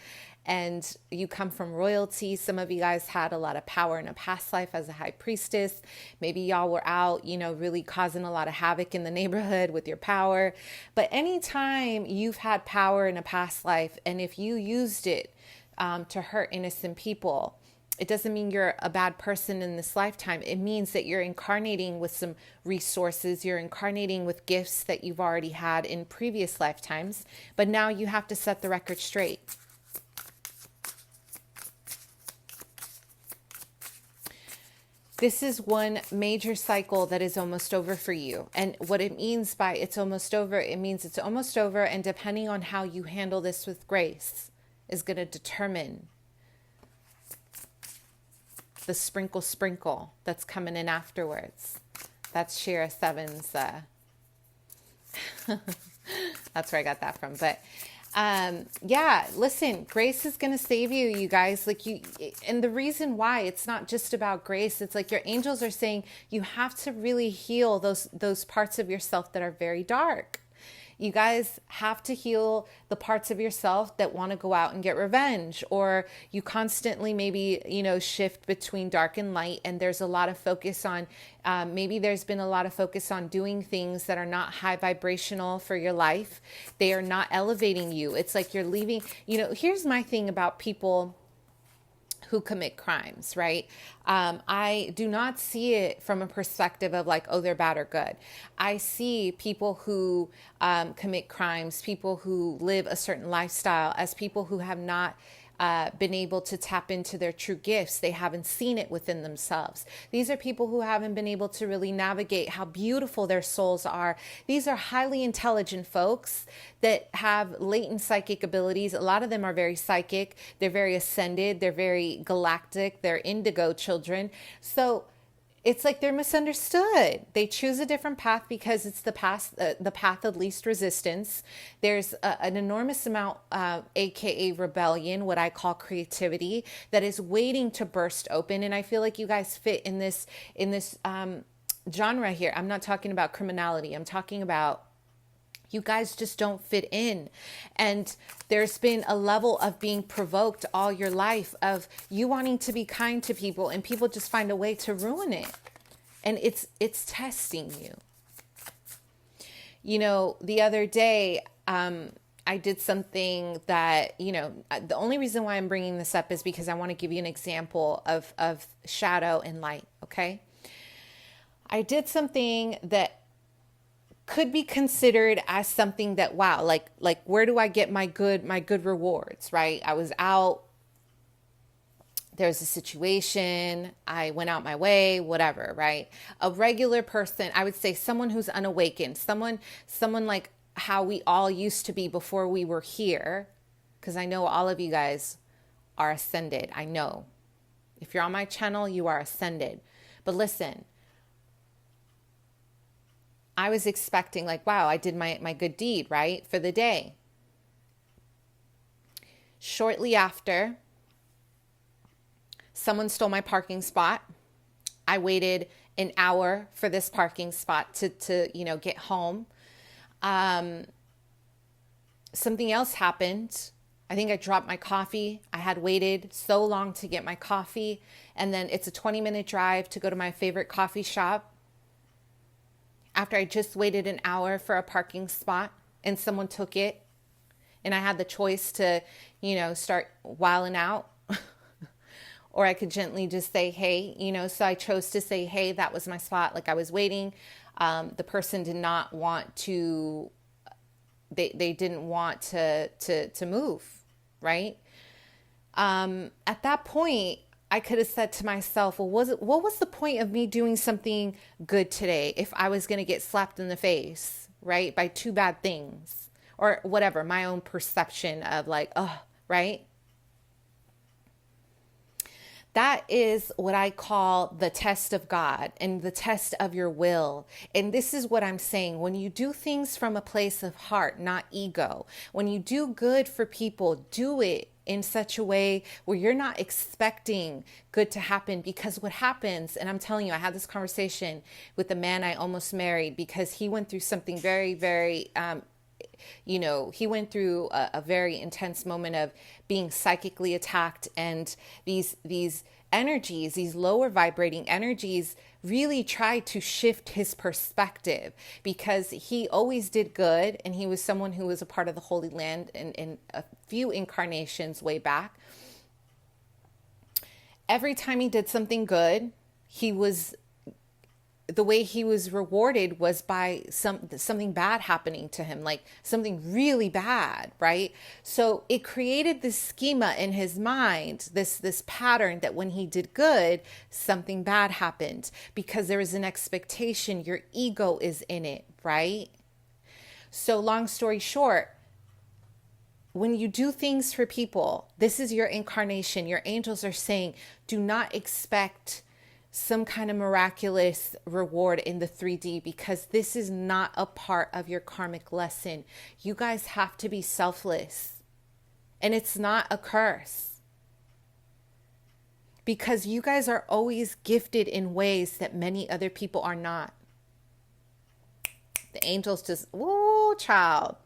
Speaker 1: And you come from royalty. Some of you guys had a lot of power in a past life as a high priestess. Maybe y'all were out, really causing a lot of havoc in the neighborhood with your power. But anytime you've had power in a past life, and if you used it to hurt innocent people, it doesn't mean you're a bad person in this lifetime. It means that you're incarnating with some resources. You're incarnating with gifts that you've already had in previous lifetimes. But now you have to set the record straight. This is one major cycle that is almost over for you. And what it means by it's almost over, it means it's almost over. And depending on how you handle this with grace is going to determine the sprinkle that's coming in afterwards. That's Shira 7's. That's where I got that from. But listen, grace is going to save you, you guys. And the reason why it's not just about grace, it's like your angels are saying you have to really heal those parts of yourself that are very dark. You guys have to heal the parts of yourself that want to go out and get revenge, or you constantly maybe, shift between dark and light. And there's a lot of focus on, maybe there's been a lot of focus on doing things that are not high vibrational for your life. They are not elevating you. It's like you're leaving, here's my thing about people who commit crimes, right? I do not see it from a perspective of like, oh, they're bad or good. I see people who commit crimes, people who live a certain lifestyle, as people who have not been able to tap into their true gifts. They haven't seen it within themselves. These are people who haven't been able to really navigate how beautiful their souls are. These are highly intelligent folks that have latent psychic abilities. A lot of them are very psychic. They're very ascended. They're very galactic. They're indigo children. So it's like they're misunderstood. They choose a different path because it's the path of least resistance. There's an enormous amount, AKA rebellion, what I call creativity, that is waiting to burst open. And I feel like you guys fit in this genre here. I'm not talking about criminality. I'm talking about you guys just don't fit in. And there's been a level of being provoked all your life of you wanting to be kind to people, and people just find a way to ruin it. And it's testing you. The other day, I did something that, the only reason why I'm bringing this up is because I want to give you an example of shadow and light. Okay. I did something that could be considered as something that, wow, like where do I get my good rewards, right? I was out there's a situation, I went out my way, whatever, right? A regular person, I would say someone who's unawakened, someone like how we all used to be before we were here, because I know all of you guys are ascended. I know. If you're on my channel, you are ascended. But listen, I was expecting like, wow, I did my good deed, right? For the day. Shortly after, someone stole my parking spot. I waited an hour for this parking spot to get home. Something else happened. I think I dropped my coffee. I had waited so long to get my coffee. And then it's a 20-minute drive to go to my favorite coffee shop. After I just waited an hour for a parking spot and someone took it. And I had the choice to, start wilding out. Or I could gently just say, hey, so I chose to say, hey, that was my spot. Like I was waiting. The person did not want to, they didn't want to move, right? At that point, I could have said to myself, well, what was the point of me doing something good today if I was going to get slapped in the face, right? By two bad things or whatever, my own perception of like, oh, right? That is what I call the test of God and the test of your will. And this is what I'm saying. When you do things from a place of heart, not ego, when you do good for people, do it in such a way where you're not expecting good to happen, because what happens, and I'm telling you, I had this conversation with the man I almost married because he went through something very, very, he went through a very intense moment of being psychically attacked, and these energies, these lower vibrating energies really tried to shift his perspective, because he always did good and he was someone who was a part of the Holy Land in a few incarnations way back. Every time he did something good, the way he was rewarded was by something bad happening to him, like something really bad, right? So it created this schema in his mind, this pattern that when he did good, something bad happened, because there is an expectation. Your ego is in it, right? So long story short, when you do things for people, this is your incarnation. Your angels are saying, do not expect some kind of miraculous reward in the 3D, because this is not a part of your karmic lesson. You guys have to be selfless, and it's not a curse, because you guys are always gifted in ways that many other people are not. The angels just, whoa, child.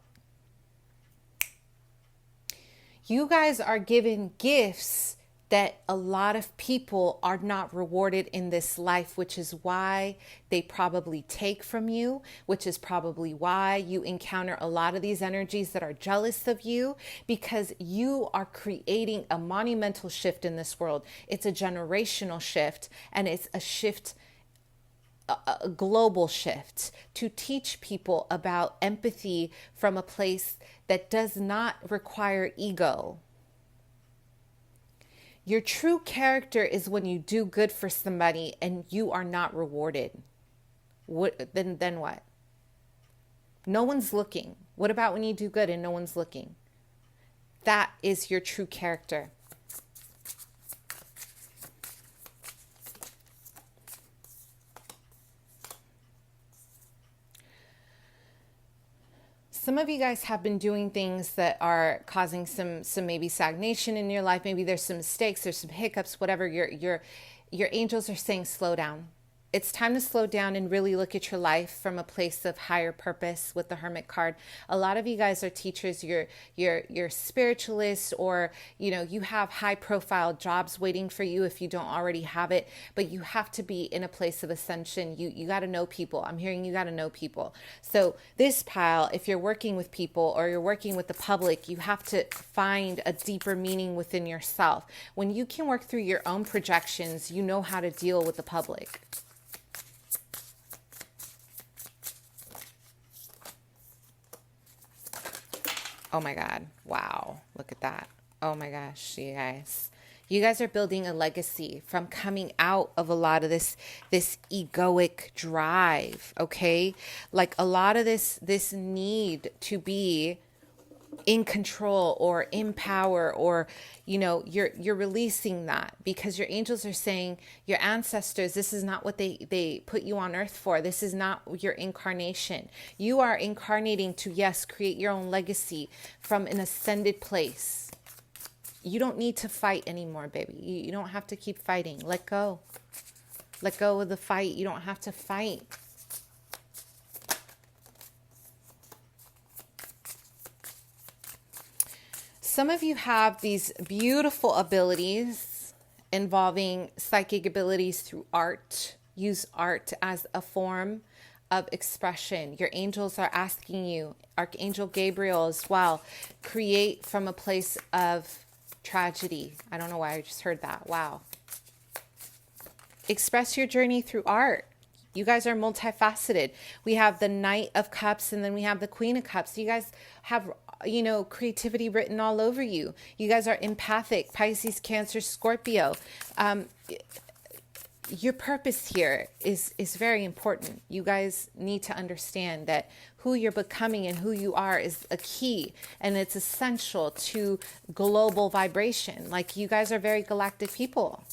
Speaker 1: You guys are given gifts that a lot of people are not rewarded in this life, which is why they probably take from you, which is probably why you encounter a lot of these energies that are jealous of you, because you are creating a monumental shift in this world. It's a generational shift, and it's a shift, a global shift, to teach people about empathy from a place that does not require ego. Your true character is when you do good for somebody and you are not rewarded. Then what? No one's looking. What about when you do good and no one's looking? That is your true character. Some of you guys have been doing things that are causing some maybe stagnation in your life. Maybe there's some mistakes, there's some hiccups, whatever. Your angels are saying, slow down. It's time to slow down and really look at your life from a place of higher purpose with the Hermit card. A lot of you guys are teachers, you're spiritualists, or you have high profile jobs waiting for you if you don't already have it, but you have to be in a place of ascension. You got to know people. I'm hearing you got to know people. So this pile, if you're working with people or you're working with the public, you have to find a deeper meaning within yourself. When you can work through your own projections, you know how to deal with the public. Oh my God. Wow. Look at that. Oh my gosh, you guys. You guys are building a legacy from coming out of a lot of this egoic drive, okay? Like a lot of this need to be in control or in power, or you're releasing that because your angels are saying, your ancestors, this is not what they put you on earth for. This is not your incarnation. You are incarnating to, yes, create your own legacy from an ascended place. You don't need to fight anymore, baby. You don't have to keep fighting. Let go of the fight. You don't have to fight. Some of you have these beautiful abilities involving psychic abilities through art. Use art as a form of expression. Your angels are asking you, Archangel Gabriel as well, create from a place of tragedy. I don't know why I just heard that. Wow. Express your journey through art. You guys are multifaceted. We have the Knight of Cups and then we have the Queen of Cups. You guys have creativity written all over you. You guys are empathic, Pisces, Cancer, Scorpio. Your purpose here is very important. You guys need to understand that who you're becoming and who you are is a key, and it's essential to global vibration. Like, you guys are very galactic people.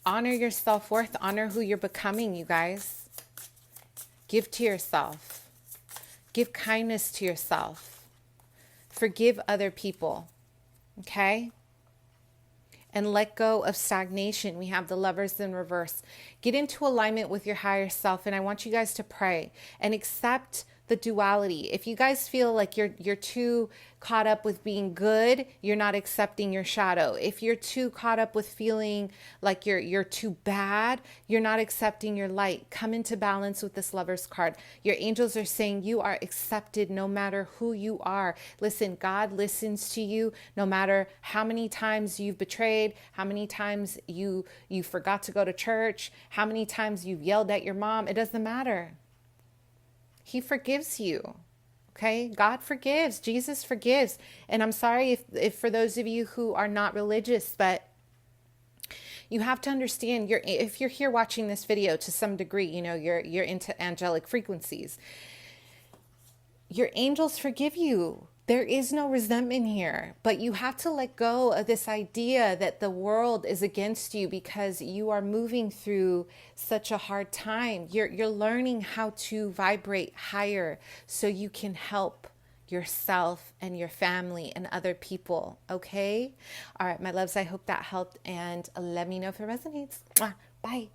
Speaker 1: Honor your self-worth. Honor who you're becoming, you guys. Give to yourself. Give kindness to yourself. Forgive other people. Okay? And let go of stagnation. We have the Lovers in reverse. Get into alignment with your higher self. And I want you guys to pray and accept the duality. If you guys feel like you're too caught up with being good, you're not accepting your shadow. If you're too caught up with feeling like you're too bad, you're not accepting your light. Come into balance with this Lover's card. Your angels are saying you are accepted no matter who you are. Listen, God listens to you no matter how many times you've betrayed, how many times you forgot to go to church, how many times you've yelled at your mom. It doesn't matter. He forgives you. Okay? God forgives. Jesus forgives. And I'm sorry if for those of you who are not religious, but you have to understand, if you're here watching this video to some degree, you're into angelic frequencies. Your angels forgive you. There is no resentment here, but you have to let go of this idea that the world is against you because you are moving through such a hard time. You're learning how to vibrate higher so you can help yourself and your family and other people. Okay? All right, my loves, I hope that helped, and let me know if it resonates. Bye.